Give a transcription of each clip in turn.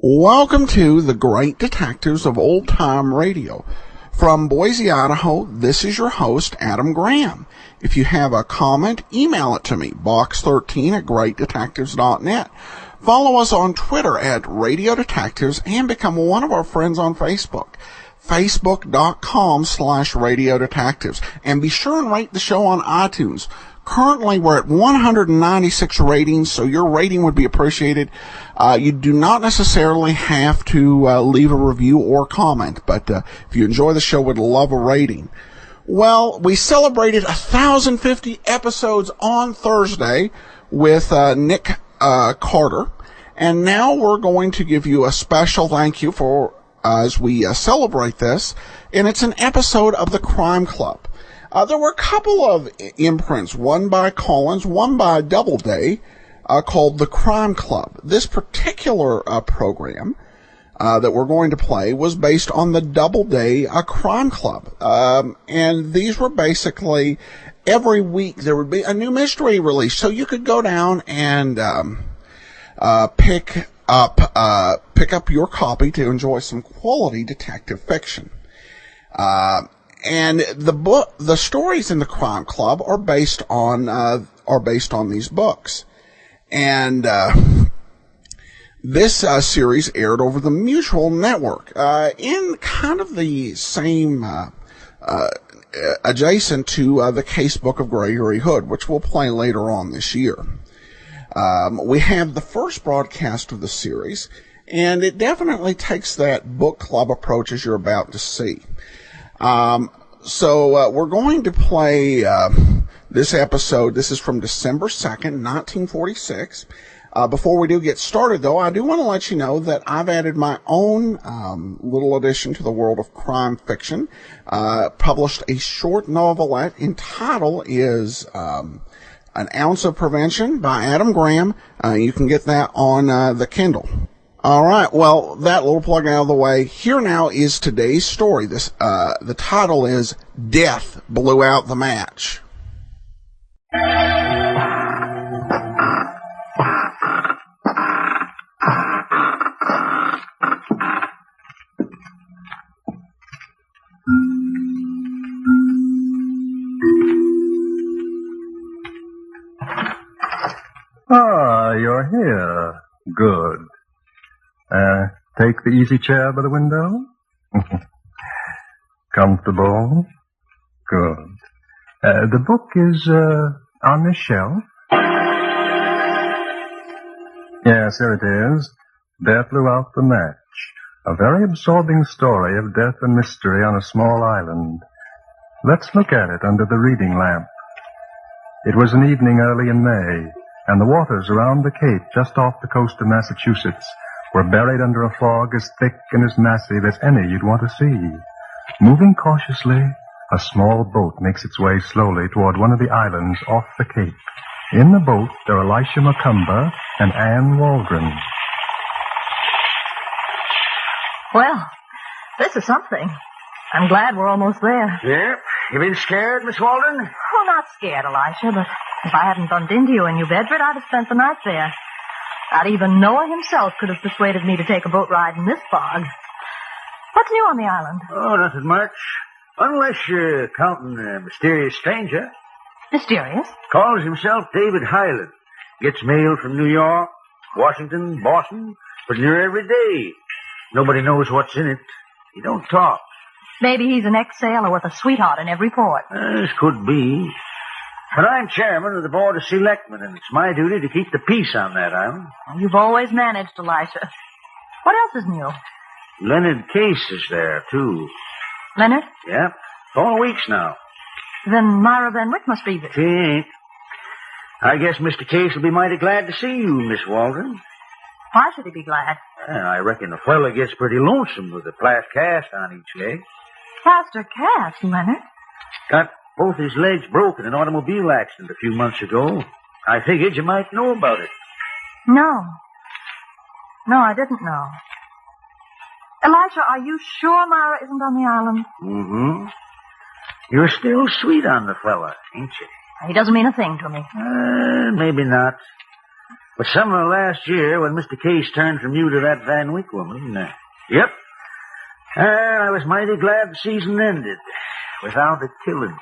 Welcome to the Great Detectives of Old Time Radio. From Boise, Idaho, this is your host, Adam Graham. If you have a comment, email it to me, box13@greatdetectives.net. Follow us on Twitter at Radio Detectives and become one of our friends on Facebook, facebook.com/Radio Detectives. And be sure and rate the show on iTunes. Currently, we're at 196 ratings, so your rating would be appreciated. You do not necessarily have to leave a review or comment, but if you enjoy the show, we'd love a rating. Well, we celebrated 1,050 episodes on Thursday with Nick Carter, and now we're going to give you a special thank you for as we celebrate this, and it's an episode of The Crime Club. There were a couple of imprints, one by Collins, one by Doubleday, called The Crime Club. This particular program that we're going to play was based on the Doubleday Crime Club. And these were basically, every week there would be a new mystery release. So you could go down and pick up your copy to enjoy some quality detective fiction. And the stories in the Crime Club are based on these books. And this series aired over the Mutual Network, in kind of the same adjacent to the Casebook of Gregory Hood, which we'll play later on this year. We have the first broadcast of the series, and it definitely takes that book club approach as you're about to see. So we're going to play this episode. This is from December 2nd, 1946. Before we do get started, though, I do want to let you know that I've added my own little addition to the world of crime fiction. Published a short novelette entitled is An Ounce of Prevention by Adam Graham. You can get that on the Kindle. All right, well, that little plug out of the way. Here now is today's story. The title is Death Blew Out the Match. Ah, you're here. Good. Take the easy chair by the window. Comfortable. Good. The book is, on this shelf. Yes, here it is. Death Blew Out the Match. A very absorbing story of death and mystery on a small island. Let's look at it under the reading lamp. It was an evening early in May, and the waters around the Cape just off the coast of Massachusetts were buried under a fog as thick and as massive as any you'd want to see. Moving cautiously, a small boat makes its way slowly toward one of the islands off the Cape. In the boat are Elisha McCumber and Ann Waldron. Well, this is something. I'm glad we're almost there. Yep. You been scared, Miss Waldron? Oh, not scared, Elisha, but if I hadn't bumped into you in New Bedford, I'd have spent the night there. Not even Noah himself could have persuaded me to take a boat ride in this fog. What's new on the island? Oh, nothing much. Unless you're counting a mysterious stranger. Mysterious? Calls himself David Hyland. Gets mail from New York, Washington, Boston, but near every day. Nobody knows what's in it. He don't talk. Maybe he's an ex-sailor with a sweetheart in every port. This could be. But I'm chairman of the Board of Selectmen, and it's my duty to keep the peace on that island. You've always managed, Elisha. What else is new? Leonard Case is there, too. Leonard? Yep. 4 weeks now. Then Myra Van Wyck must be there. She ain't. I guess Mr. Case will be mighty glad to see you, Miss Waldron. Why should he be glad? I reckon the fella gets pretty lonesome with a plaster cast on each leg. Plaster cast, Leonard? Got both his legs broken in an automobile accident a few months ago. I figured you might know about it. No. No, I didn't know. Elisha, are you sure Myra isn't on the island? Mm-hmm. You're still sweet on the fella, ain't you? He doesn't mean a thing to me. Maybe not. But summer last year, when Mr. Case turned from you to that Van Wyck woman, yep. I was mighty glad the season ended without a killing.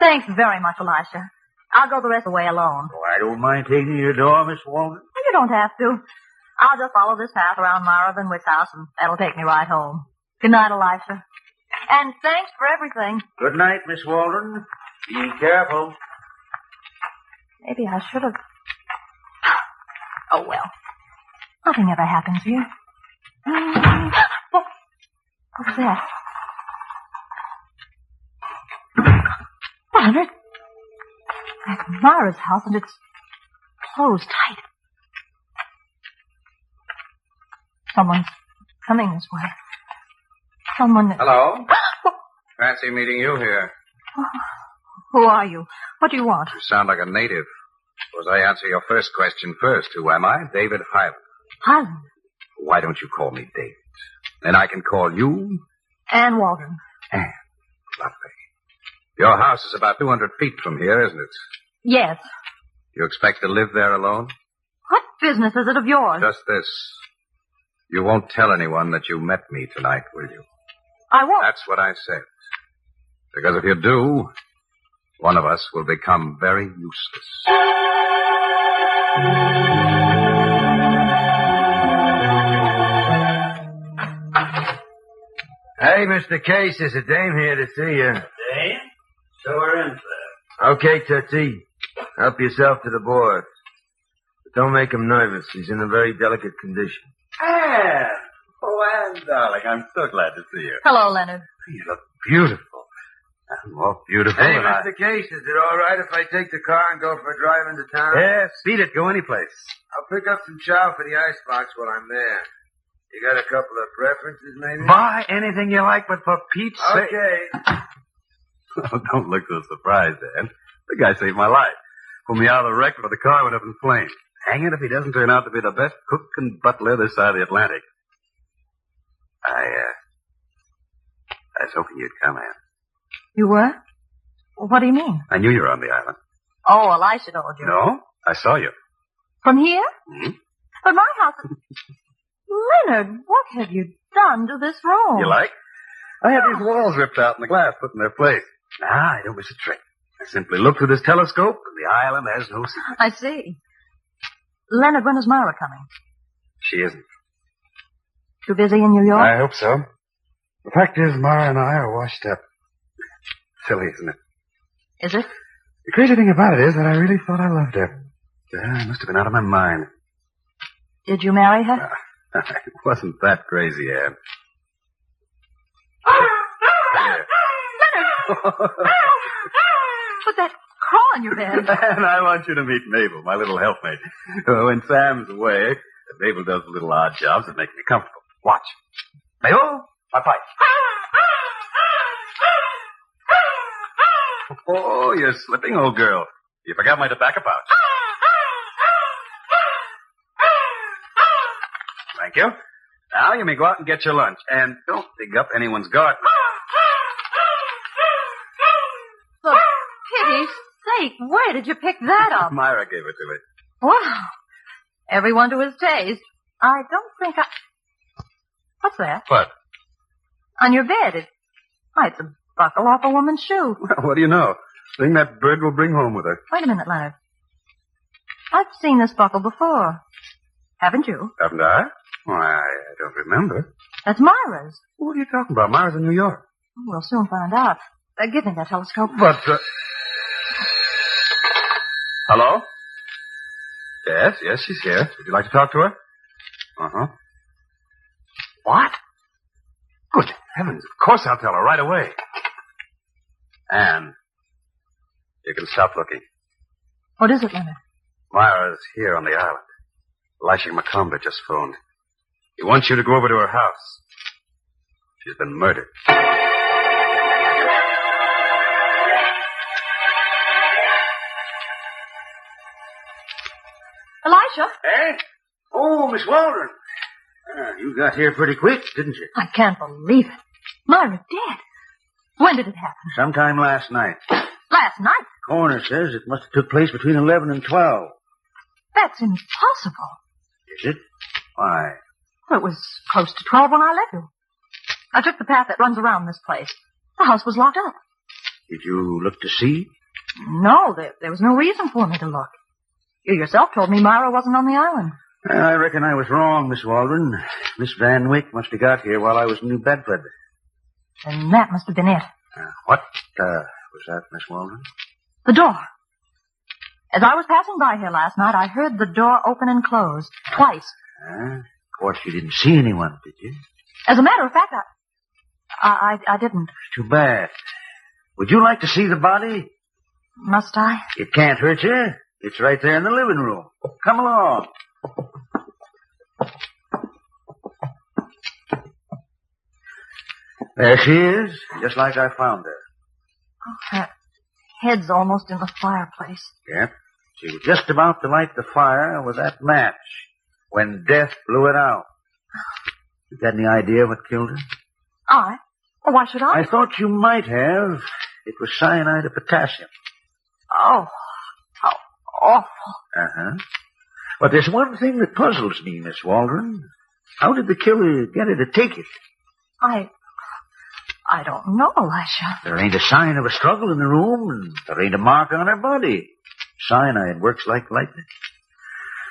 Thanks very much, Elisha. I'll go the rest of the way alone. Oh, I don't mind taking your door, Miss Walden. You don't have to. I'll just follow this path around Myra Van Wyck's house, and that'll take me right home. Good night, Elisha. And thanks for everything. Good night, Miss Walden. Be careful. Maybe I should have... Oh, well. Nothing ever happens here. What's that? Leonard. That's Myra's house, and it's closed tight. Someone's coming this way. Someone... Hello? Fancy meeting you here. Who are you? What do you want? You sound like a native. Suppose I answer your first question first. Who am I? David Highland. Highland? Why don't you call me David? Then I can call you... Ann Walden. Ann. Lovely. Your house is about 200 feet from here, isn't it? Yes. You expect to live there alone? What business is it of yours? Just this. You won't tell anyone that you met me tonight, will you? I won't. That's what I said. Because if you do, one of us will become very useless. Hey, Mr. Case, there's a dame here to see you. Dame? So we're in, sir. Okay, Tootsie. Help yourself to the board. But don't make him nervous. He's in a very delicate condition. Anne! Oh, Anne, darling, I'm so glad to see you. Hello, Leonard. You look beautiful. More beautiful Hey, than Mr. Case, is it all right if I take the car and go for a drive into town? Yes, beat it. Go any place. I'll pick up some chow for the icebox while I'm there. You got a couple of preferences, maybe? Buy anything you like, but for Pete's sake... Okay. Oh, don't look so surprised, Anne. The guy saved my life. Pulled me out of the wreck before the car went up in flames. Hang it if he doesn't turn out to be the best cook and butler this side of the Atlantic. I was hoping you'd come, Anne. You were? What do you mean? I knew you were on the island. Oh, Elisha told you. No, I saw you. From here? Hmm? But my house is... Leonard, what have you done to this room? You like? I had these walls ripped out and the glass put in their place. Now, I don't miss a trick. I simply look through this telescope, and the island has no secret. I see. Leonard, when is Myra coming? She isn't. Too busy in New York? I hope so. The fact is, Mara and I are washed up. Silly, isn't it? Is it? The crazy thing about it is that I really thought I loved her. I must have been out of my mind. Did you marry her? It wasn't that crazy, Anne. Put that crawl on your bed. And I want you to meet Mabel, my little helpmate. When Sam's away, Mabel does the little odd jobs that make me comfortable. Watch. Mabel, my pipe. Oh, you're slipping, old girl. You forgot my tobacco pouch. Thank you. Now you may go out and get your lunch. And don't dig up anyone's garden. For pity's sake, where did you pick that up? Myra gave it to me. Wow. Everyone to his taste. I don't think I... What's that? What? On your bed. It's a buckle off a woman's shoe. Well, what do you know? Thing that bird will bring home with her. Wait a minute, Leonard. I've seen this buckle before. Haven't you? Haven't I? Why, I don't remember. That's Myra's. What are you talking about? Myra's in New York. We'll soon find out. Give me that telescope. But, Hello? Yes, she's here. Would you like to talk to her? Uh-huh. What? Good heavens, of course I'll tell her right away. Anne, you can stop looking. What is it, Leonard? Myra's here on the island. Elisha McComber just phoned. He wants you to go over to her house. She's been murdered. Elisha? Eh? Oh, Miss Waldron. You got here pretty quick, didn't you? I can't believe it. Myra's dead. When did it happen? Sometime last night. Last night? Coroner says it must have took place between 11 and 12. That's impossible. Is it? Why? Well, it was close to 12 when I left you. I took the path that runs around this place. The house was locked up. Did you look to see? No, there was no reason for me to look. You yourself told me Myra wasn't on the island. I reckon I was wrong, Miss Waldron. Miss Van Wyck must have got here while I was in New Bedford. And that must have been it. What was that, Miss Waldron? The door. As I was passing by here last night, I heard the door open and close twice. Of course, you didn't see anyone, did you? As a matter of fact, I didn't. Too bad. Would you like to see the body? Must I? It can't hurt you. It's right there in the living room. Come along. There she is, just like I found her. Oh, her head's almost in the fireplace. Yep. She was just about to light the fire with that match when death blew it out. You got any idea what killed her? I? Oh, why should I? I thought you might have. It was cyanide of potassium. Oh, how awful. Uh-huh. But there's one thing that puzzles me, Miss Waldron. How did the killer get her to take it? I don't know, Elisha. There ain't a sign of a struggle in the room, and there ain't a mark on her body. Cyanide works like lightning.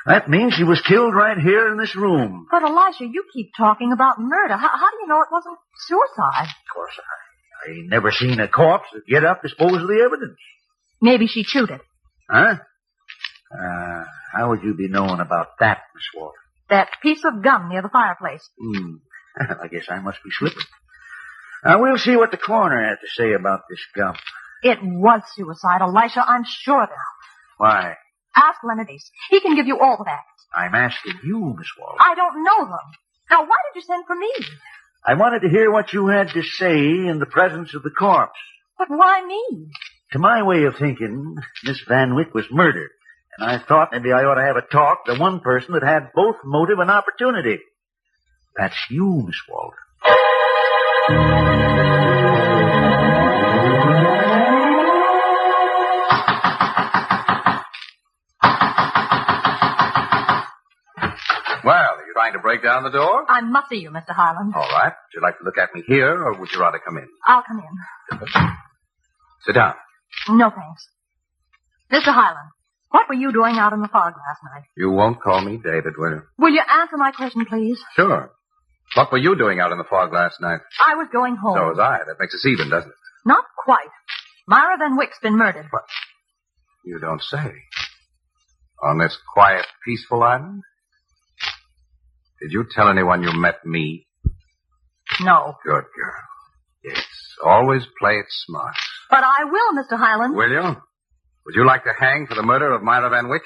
That means she was killed right here in this room. But, Elisha, you keep talking about murder. How do you know it wasn't suicide? Of course, I ain't never seen a corpse get up, dispose of the evidence. Maybe she chewed it. Huh? How would you be knowing about that, Miss Waldron? That piece of gum near the fireplace. I guess I must be slipping. Now, we'll see what the coroner had to say about this gum. It was suicide, Elisha. I'm sure of that. Why? Ask Leonard East. He can give you all the facts. I'm asking you, Miss Waldron. I don't know them. Now, why did you send for me? I wanted to hear what you had to say in the presence of the corpse. But why me? To my way of thinking, Miss Van Wyck was murdered. And I thought maybe I ought to have a talk to one person that had both motive and opportunity. That's you, Miss Waldron. Well, are you trying to break down the door? I must see you, Mr. Highland. All right. Would you like to look at me here, or would you rather come in? I'll come in. Sit down. No, thanks. Mr. Highland, what were you doing out in the fog last night? You won't call me David, will you? Will you answer my question, please? Sure. What were you doing out in the fog last night? I was going home. So was I. That makes us even, doesn't it? Not quite. Myra Van Wyck's been murdered. What? You don't say. On this quiet, peaceful island? Did you tell anyone you met me? No. Good girl. Yes. Always play it smart. But I will, Mr. Highland. Will you? Would you like to hang for the murder of Myra Van Wyck?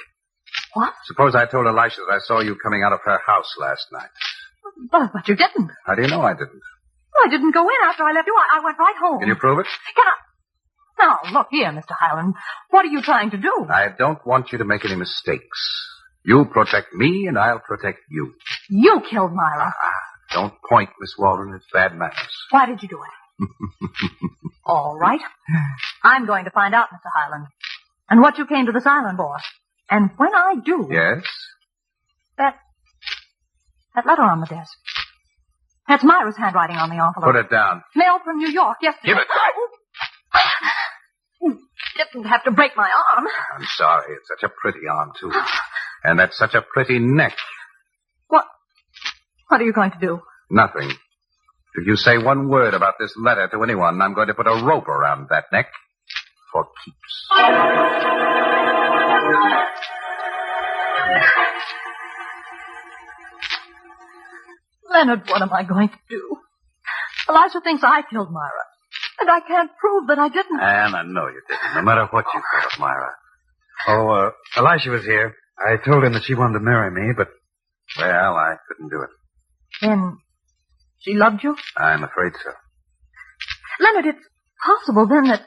What? Suppose I told Elisha that I saw you coming out of her house last night. But you didn't. How do you know I didn't? I didn't go in after I left you. I went right home. Can you prove it? Can I? Now, look here, Mr. Highland. What are you trying to do? I don't want you to make any mistakes. You protect me, and I'll protect you. You killed Myra. Don't point, Miss Waldron. It's bad manners. Why did you do it? All right. I'm going to find out, Mr. Highland. And what you came to this island for. And when I do... Yes? That letter on the desk. That's Myra's handwriting on the envelope. Put it down. Mailed from New York yesterday. Give it. You didn't have to break my arm. I'm sorry. It's such a pretty arm, too. And that's such a pretty neck. What are you going to do? Nothing. If you say one word about this letter to anyone, I'm going to put a rope around that neck for keeps. Leonard, what am I going to do? Elisha thinks I killed Myra. And I can't prove that I didn't. And I know you didn't, no matter what you thought of Myra. Oh, Elisha was here. I told him that she wanted to marry me, but, well, I couldn't do it. Then she loved you? I'm afraid so. Leonard, it's possible then that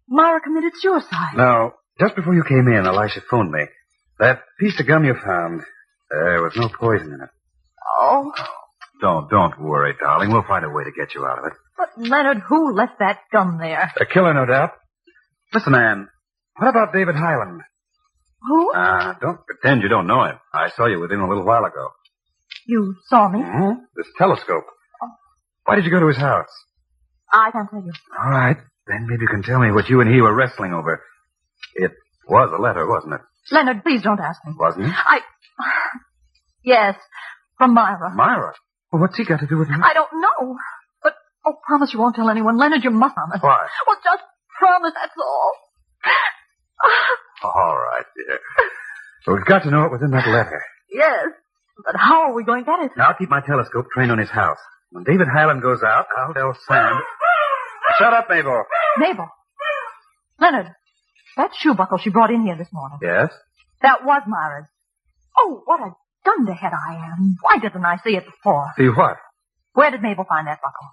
Myra committed suicide. No, just before you came in, Elisha phoned me. That piece of gum you found, there was no poison in it. Oh. Don't worry, darling. We'll find a way to get you out of it. But, Leonard, who left that gum there? A killer, no doubt. Listen, Anne, what about David Highland? Who? Don't pretend you don't know him. I saw you with him a little while ago. You saw me? Mm-hmm. This telescope. Why did you go to his house? I can't tell you. All right. Then maybe you can tell me what you and he were wrestling over. It was a letter, wasn't it? Leonard, please don't ask me. Wasn't it? Yes, from Myra. Myra? Well, what's he got to do with me? I don't know. But, promise you won't tell anyone. Leonard, you must promise. Why? Well, just promise, that's all. All right, dear. But we've got to know it was in that letter. Yes, but how are we going to get it? Now, I'll keep my telescope trained on his house. When David Highland goes out, I'll tell Sam. Shut up, Mabel. Mabel. Leonard, that shoe buckle she brought in here this morning. Yes? That was Myra's. Oh, what a dunderhead I am. Why didn't I see it before? See what? Where did Mabel find that buckle?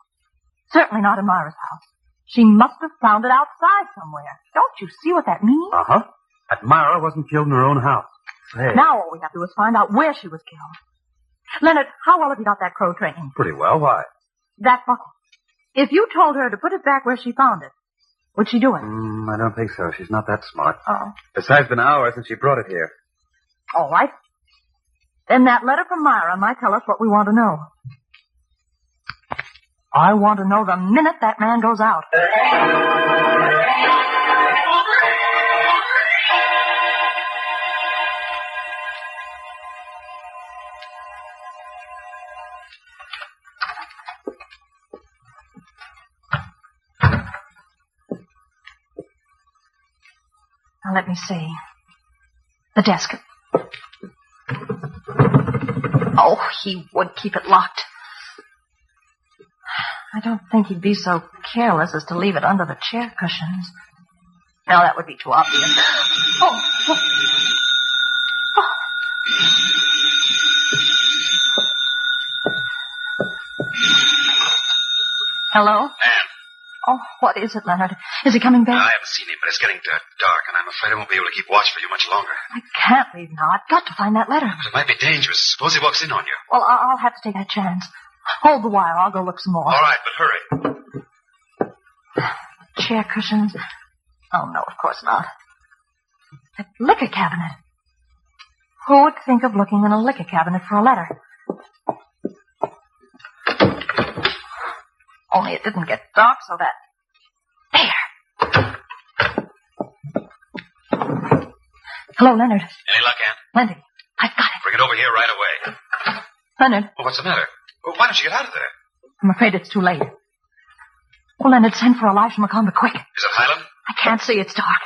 Certainly not in Myra's house. She must have found it outside somewhere. Don't you see what that means? Uh-huh. That Myra wasn't killed in her own house. Hey. Now all we have to do is find out where she was killed. Leonard, how well have you got that crow trained? Pretty well. Why? That buckle. If you told her to put it back where she found it, would she do it? I don't think so. She's not that smart. Oh. Besides, it's been hours since she brought it here. All right. Then that letter from Myra might tell us what we want to know. I want to know the minute that man goes out. Now, let me see. The desk. Oh, he would keep it locked. I don't think he'd be so careless as to leave it under the chair cushions. No, that would be too obvious. Oh. Hello? Anne. Oh, what is it, Leonard? Is he coming back? I haven't seen him, but it's getting dark, and I'm afraid I won't be able to keep watch for you much longer. I can't leave now. I've got to find that letter. But it might be dangerous. Suppose he walks in on you. Well, I'll have to take that chance. Hold the wire. I'll go look some more. All right, but hurry. Chair cushions? Oh, no, of course not. That liquor cabinet. Who would think of looking in a liquor cabinet for a letter? Only it didn't get dark so that... There! Hello, Leonard. Any luck, Anne? Plenty. I've got it. Bring it over here right away. Leonard, Well, what's the matter? Well, why don't you get out of there? I'm afraid it's too late. Well, Leonard, send for Elisha McComber quick. Is it Highland? I can't see. It's dark.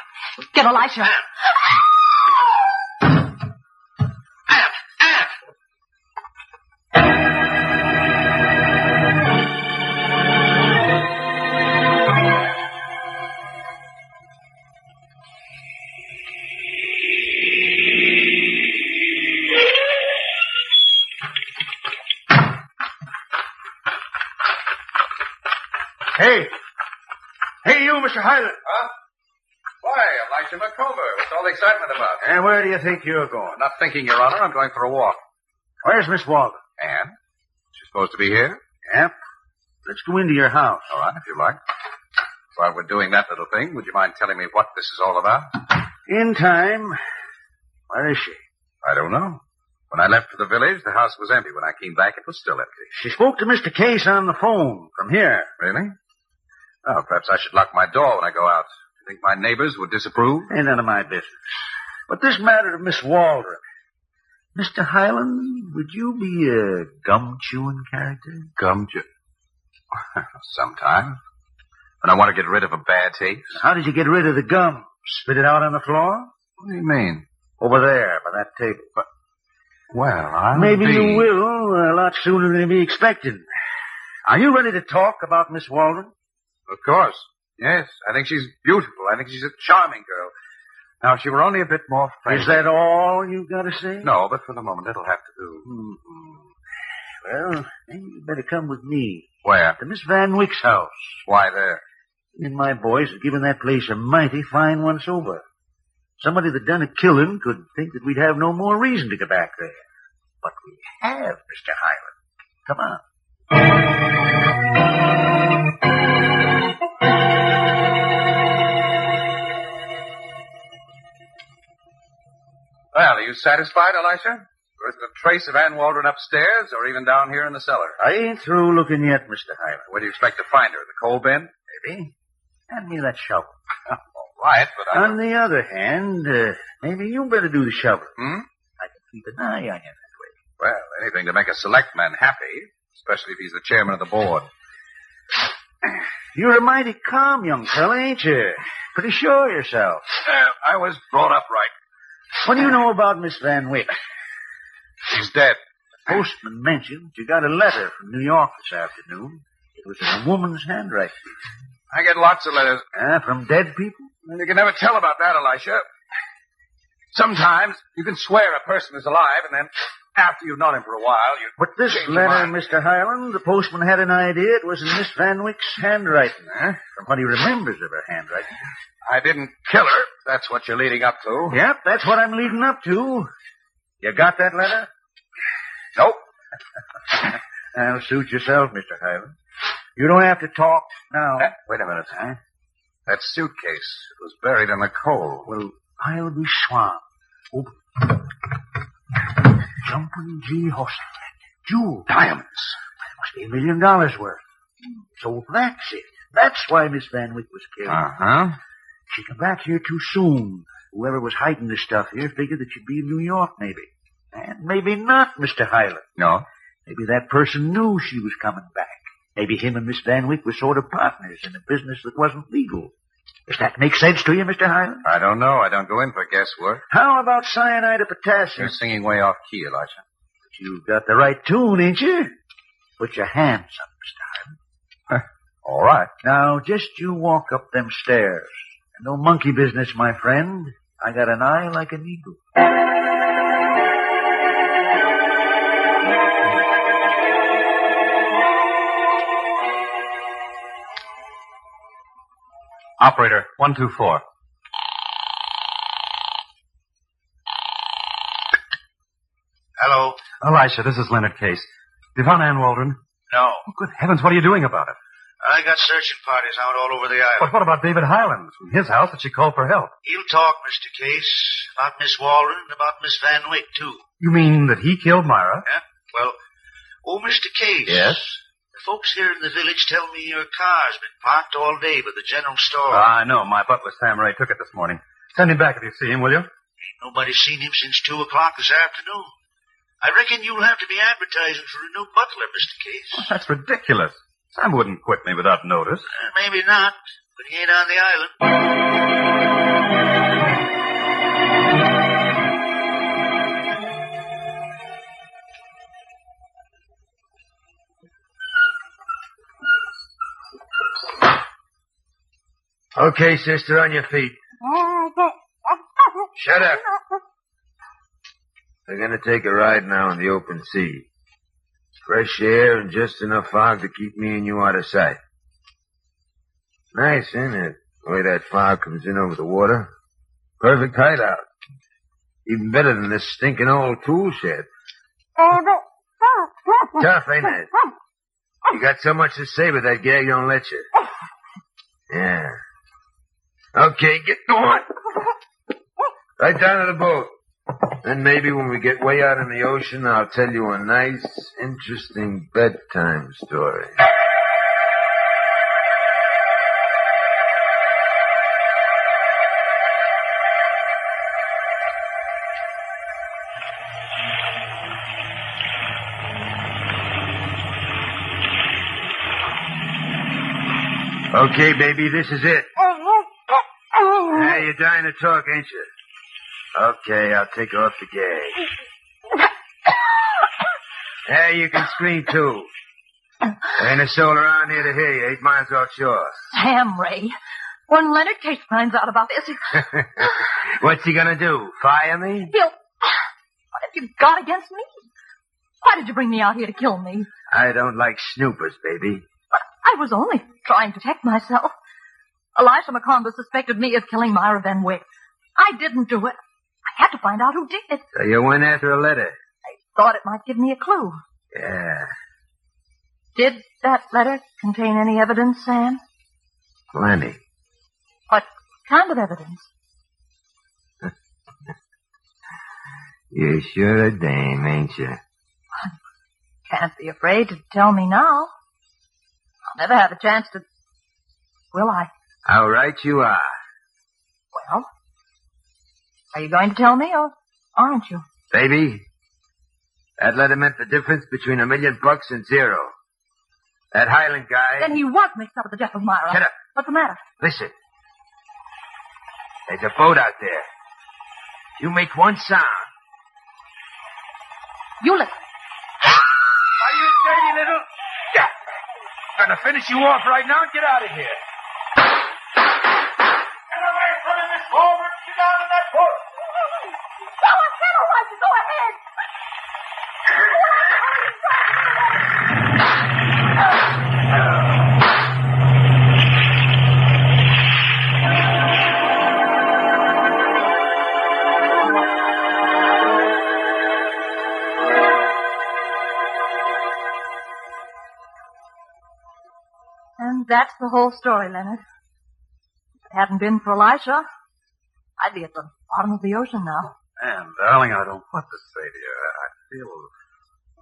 Get Elisha. Anne! Anne! Anne! Hey, you, Mr. Highland. Huh? Why, Elisha McComber. What's all the excitement about? And where do you think you're going? Not thinking, Your Honor. I'm going for a walk. Where's Miss Walden? Anne? She's supposed to be here? Yep. Let's go into your house. All right, if you like. While we're doing that little thing, would you mind telling me what this is all about? In time. Where is she? I don't know. When I left for the village, the house was empty. When I came back, it was still empty. She spoke to Mr. Case on the phone from here. Really? Oh, perhaps I should lock my door when I go out. You think my neighbors would disapprove? Ain't none of my business. But this matter of Miss Waldron. Mr. Highland, would you be a gum-chewing character? Gum-chew? Sometimes. When I want to get rid of a bad taste. How did you get rid of the gum? Spit it out on the floor? What do you mean? Over there, by that table. But well, maybe you will a lot sooner than you be expecting. Are you ready to talk about Miss Waldron? Of course. Yes, I think she's beautiful. I think she's a charming girl. Now, if she were only a bit more friendly... Is that all you've got to say? No, but for the moment, it'll have to do. Well, maybe you better come with me. Where? To Miss Van Wyck's house. Why there? Me and my boys have given that place a mighty fine once-over. Somebody that done a killing could think that we'd have no more reason to go back there. But we have, Mr. Highland. Come on. Well, are you satisfied, Elisha? Or is there a trace of Ann Waldron upstairs or even down here in the cellar? I ain't through looking yet, Mr. Highland. Where do you expect to find her? In the coal bin? Maybe. Hand me that shovel. All right, but On the other hand, maybe you better do the shoveling. I can keep an eye on you that way. Well, anything to make a selectman happy, especially if he's the chairman of the board. You're a mighty calm young fella, ain't you? Pretty sure of yourself. I was brought up right. What do you know about Miss Van Wyck? She's dead. The postman mentioned you got a letter from New York this afternoon. It was in a woman's handwriting. I get lots of letters. From dead people? And you can never tell about that, Elisha. Sometimes you can swear a person is alive, and then after you've known him for a while, you... But this change your letter, mind. Mr. Highland, the postman had an idea it was in Miss Van Wyck's handwriting, From what he remembers of her handwriting. I didn't kill her. That's what you're leading up to. Yep, that's what I'm leading up to. You got that letter? Nope. Now, suit yourself, Mr. Highland. You don't have to talk now. Wait a minute. That suitcase, it was buried in the coal. Well, I'll be swan. Open. Jumping G. Hostel. Jewel. Diamonds. That must be $1 million worth. So that's it. That's why Miss Van Wyck was killed. Uh-huh. She come back here too soon. Whoever was hiding this stuff here figured that she'd be in New York, maybe. And maybe not, Mr. Highland. No? Maybe that person knew she was coming back. Maybe him and Miss Van Wyck were sort of partners in a business that wasn't legal. Does that make sense to you, Mr. Highland? I don't know. I don't go in for guesswork. How about cyanide of potassium? You're singing way off key, Elisha. But you've got the right tune, ain't you? Put your hands up, Mr. Highland. All right. Now, just you walk up them stairs. And no monkey business, my friend. I got an eye like an eagle. Operator, 124. Hello? Elisha, this is Leonard Case. You found Ann Waldron? No. Oh, good heavens, what are you doing about it? I got searching parties out all over the island. But what about David Highland? From his house that she called for help. He'll talk, Mr. Case, about Miss Waldron and about Miss Van Wyck, too. You mean that he killed Myra? Yeah? Well, Mr. Case. Yes? The folks here in the village tell me your car's been parked all day by the general store. I know. My butler, Sam Ray, took it this morning. Send him back if you see him, will you? Ain't nobody seen him since 2 o'clock this afternoon. I reckon you'll have to be advertising for a new butler, Mr. Case. Well, that's ridiculous. Sam wouldn't quit me without notice. Maybe not, but he ain't on the island. Okay, sister, on your feet. Shut up. We're going to take a ride now in the open sea. Fresh air and just enough fog to keep me and you out of sight. Nice, isn't it? The way that fog comes in over the water. Perfect hideout. Even better than this stinking old tool shed. Tough, ain't it? You got so much to say, but that gag don't let you. Yeah. Okay, get going. Right down to the boat. Then maybe when we get way out in the ocean, I'll tell you a nice, interesting bedtime story. Okay, baby, this is it. Hey, you're dying to talk, ain't you? Okay, I'll take off the gag. Hey, you can scream too. There ain't a soul around here to hear you, 8 miles offshore. Sam Ray. When Leonard Case finds out about this, What's he gonna do? Fire me? he'll... What have you got against me? Why did you bring me out here to kill me? I don't like snoopers, baby. But I was only trying to protect myself. Elisha McConville suspected me of killing Myra Van Wyck. I didn't do it. I had to find out who did. So you went after a letter? I thought it might give me a clue. Yeah, Did that letter contain any evidence, Sam? plenty. What kind of evidence? You're sure a dame, ain't you? Can't be afraid to tell me now. I'll never have a chance to... Will I? How right you are. Well, are you going to tell me or aren't you? Baby, that letter meant the difference between $1 million and zero. That Highland guy... Then he was mixed up with the death of Myra. Shut up. What's the matter? Listen. There's a boat out there. You make one sound. You listen. Are you dirty little... Yeah. I'm gonna finish you off right now and get out of here. Get away from him, Miss Forward. Get down in that boat. Go ahead, all right, go ahead. And that's the whole story, Leonard. If it hadn't been for Elisha, I'd be at the bottom of the ocean now. And, darling, I don't know what to say to you. I feel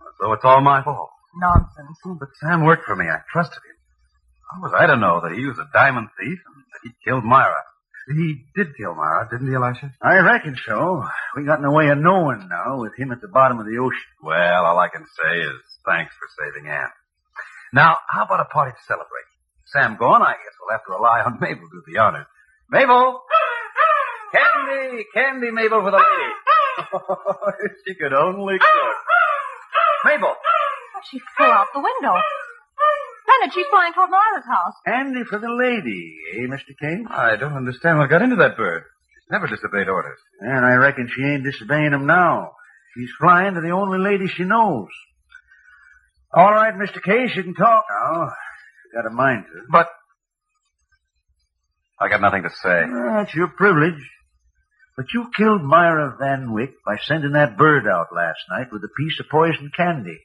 as though it's all my fault. Nonsense. Oh, but Sam worked for me. I trusted him. How was I to know that he was a diamond thief and that he killed Myra? He did kill Myra, didn't he, Elisha? I reckon so. We got no way of knowing now with him at the bottom of the ocean. Well, all I can say is thanks for saving Anne. Now, how about a party to celebrate? Sam gone, I guess we'll have to rely on Mabel to do the honors. Mabel! Candy, Mabel, for the lady. If she could only cook. Mabel! She flew out the window. Leonard, she's flying toward Myra's house. Candy for the lady, eh, Mr. Case? I don't understand what got into that bird. She's never disobeyed orders. And I reckon she ain't disobeying them now. She's flying to the only lady she knows. All right, Mr. Case, you can talk now. You got a mind to. But I got nothing to say. That's your privilege. But you killed Myra Van Wyck by sending that bird out last night with a piece of poisoned candy.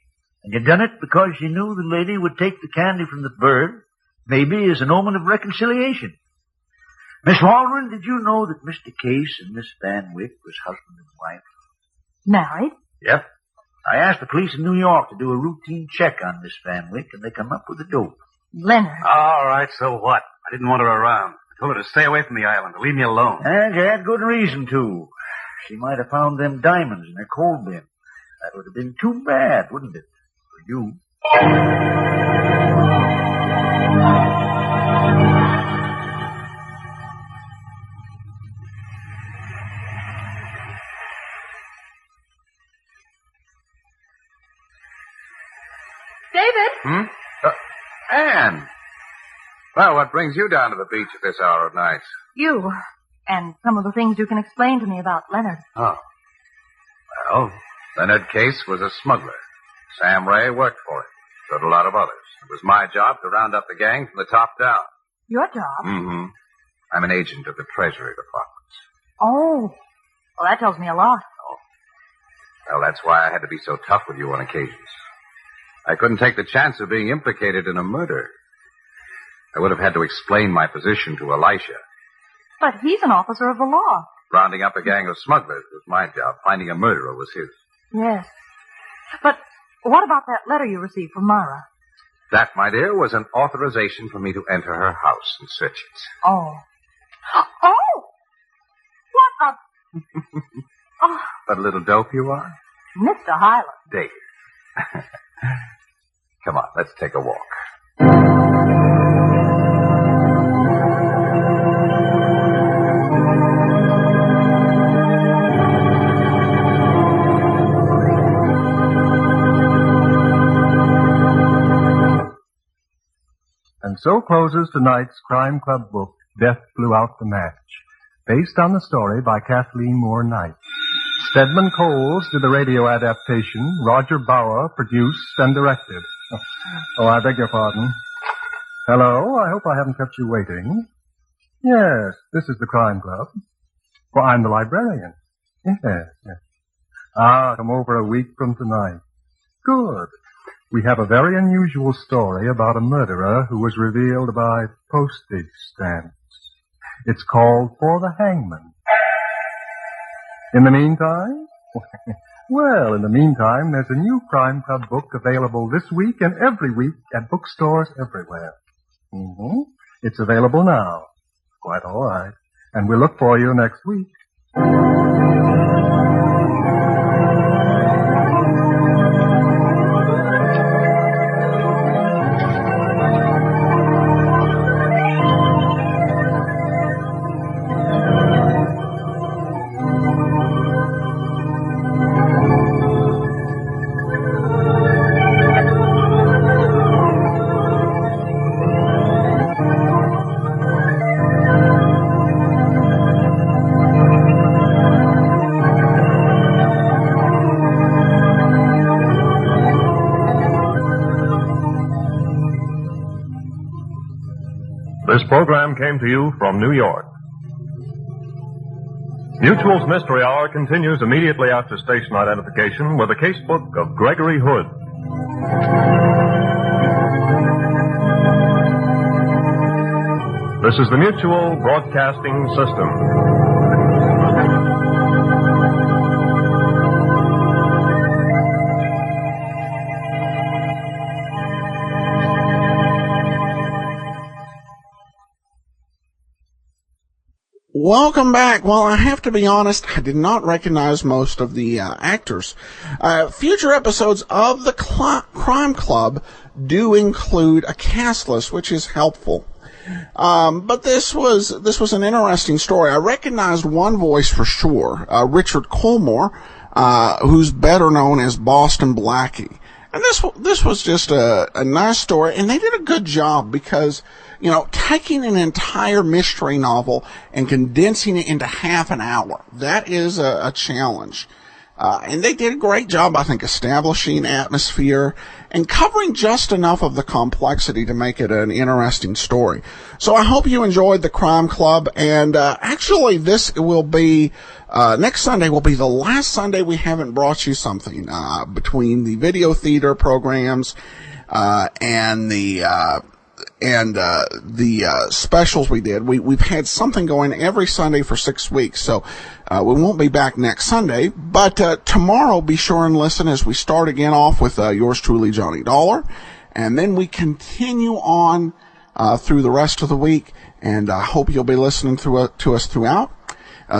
And you done it because you knew the lady would take the candy from the bird, maybe as an omen of reconciliation. Miss Waldron, did you know that Mr. Case and Miss Van Wyck was husband and wife? Married? Yep. I asked the police in New York to do a routine check on Miss Van Wyck, and they come up with the dope. Leonard. All right, so what? I didn't want her around. I told her to stay away from the island, to leave me alone. And you had good reason to. She might have found them diamonds in her coal bin. That would have been too bad, wouldn't it? For you. David? Anne! Well, what brings you down to the beach at this hour of night? You. And some of the things you can explain to me about Leonard. Oh. Well, Leonard Case was a smuggler. Sam Ray worked for him. So did a lot of others. It was my job to round up the gang from the top down. Your job? Mm-hmm. I'm an agent of the Treasury Department. Oh. Well, that tells me a lot. Well, that's why I had to be so tough with you on occasions. I couldn't take the chance of being implicated in a murder. I would have had to explain my position to Elisha. But he's an officer of the law. Rounding up a gang of smugglers was my job. Finding a murderer was his. Yes. But what about that letter you received from Myra? That, my dear, was an authorization for me to enter her house and search it. Oh. Oh! What a... Oh, What a little dope you are. Mr. Hyland. Dave. Come on, let's take a walk. so closes tonight's Crime Club book, Death Blew Out the Match, based on the story by Kathleen Moore Knight. Stedman Coles did the radio adaptation. Roger Bauer produced and directed. Oh, I beg your pardon. Hello, I hope I haven't kept you waiting. Yes, this is the Crime Club. Well, I'm the librarian. Yes. Come over a week from tonight. Good. We have a very unusual story about a murderer who was revealed by postage stamps. It's called For the Hangman. In the meantime? Well, in the meantime, there's a new Crime Club book available this week and every week at bookstores everywhere. It's available now. Quite all right. And we'll look for you next week. This program came to you from New York. Mutual's Mystery Hour continues immediately after station identification with a casebook of Gregory Hood. This is the Mutual Broadcasting System. Welcome back. Well, I have to be honest, I did not recognize most of the actors. Future episodes of the Crime Club do include a cast list, which is helpful. But this was an interesting story. I recognized one voice for sure, Richard Colmore, who's better known as Boston Blackie. And this was just a nice story, and they did a good job because, you know, taking an entire mystery novel and condensing it into half an hour, that is a challenge. And they did a great job, I think, establishing atmosphere and covering just enough of the complexity to make it an interesting story. So I hope you enjoyed the Crime Club, and actually this will be next Sunday will be the last Sunday we haven't brought you something between the video theater programs and the specials we did. We've had something going every Sunday for 6 weeks, so we won't be back next Sunday. But tomorrow, be sure and listen as we start again off with yours truly, Johnny Dollar, and then we continue on through the rest of the week. And I hope you'll be listening to us throughout.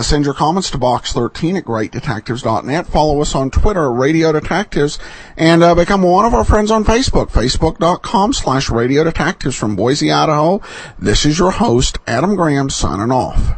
Send your comments to box13 at greatdetectives.net. Follow us on Twitter, Radio Detectives, and become one of our friends on Facebook, facebook.com/Radio Detectives. From Boise, Idaho, this is your host, Adam Graham, signing off.